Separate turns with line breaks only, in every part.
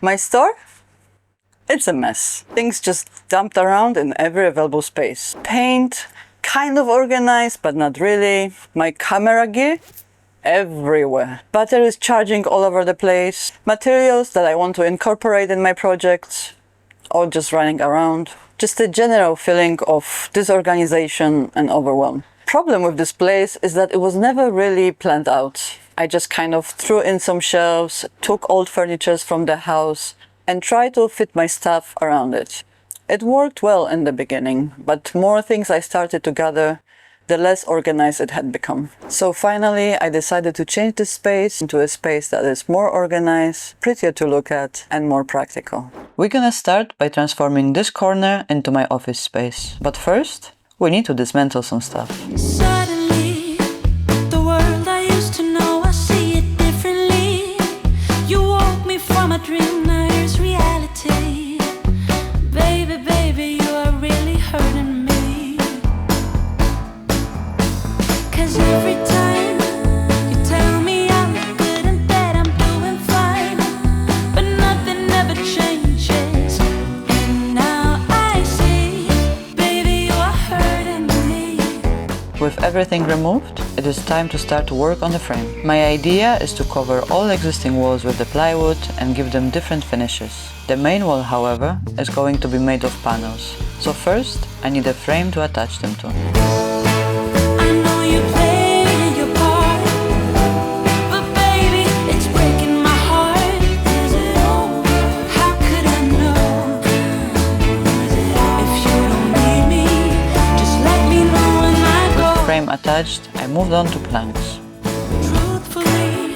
My store? It's a mess. Things just dumped around in every available space. Paint, kind of organized, but not really. My camera gear? Everywhere. Batteries charging all over the place. Materials that I want to incorporate in my projects, all just running around. Just a general feeling of disorganization and overwhelm. Problem with this place is that it was never really planned out. I just kind of threw in some shelves, took old furniture from the house, and tried to fit my stuff around it. It worked well in the beginning, but more things I started to gather, the less organized it had become. So finally, I decided to change this space into a space that is more organized, prettier to look at, and more practical. We're gonna start by transforming this corner into my office space. But first, we need to dismantle some stuff.
Suddenly, the world I used to know, I see it differently. You woke me from a dream, now here's reality. Baby, baby, you are really hurting me. 'Cause every time you tell me I'm good and that I'm doing fine, but nothing ever changes. And now I see, baby, you are hurting me.
With everything removed, it is time to start to work on the frame. My idea is to cover all existing walls with the plywood and give them different finishes. The main wall, however, is going to be made of panels. So first, I need a frame to attach them to.
I know you played your part, but baby, it's breaking my heart. Is it over? How could I know? If you don't need me, just let me know when I go.
With the frame attached, I moved on to planks.
Truthfully,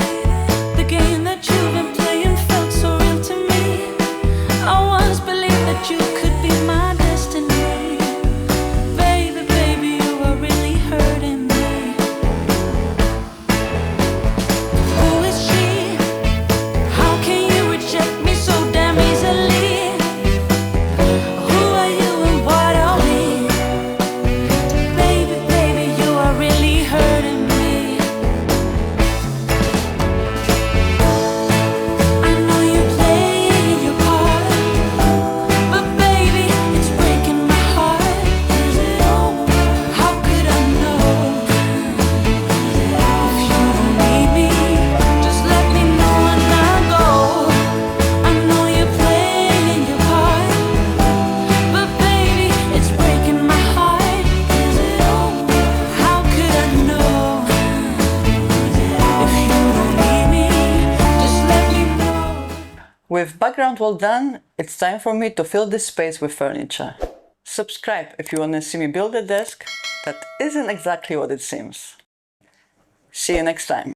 the game that you've been playing felt so real to me. I once believed that you could be my destiny. Baby, baby, you are really hurting me. Who is she? How can you reject me so damn easily? Who are you and what are we? Baby, baby, you are really hurting me. I know you played your part, but baby, it's breaking my heart. Is it over? How could I know? If you don't need me, just let me know and I'll go. I know you played your part, but baby, it's breaking my heart. Is it over? How could I know? If you don't need me, just let me know.
With background wall done, it's time for me to fill this space with furniture. Subscribe if you want to see me build a desk that isn't exactly what it seems. See you next time.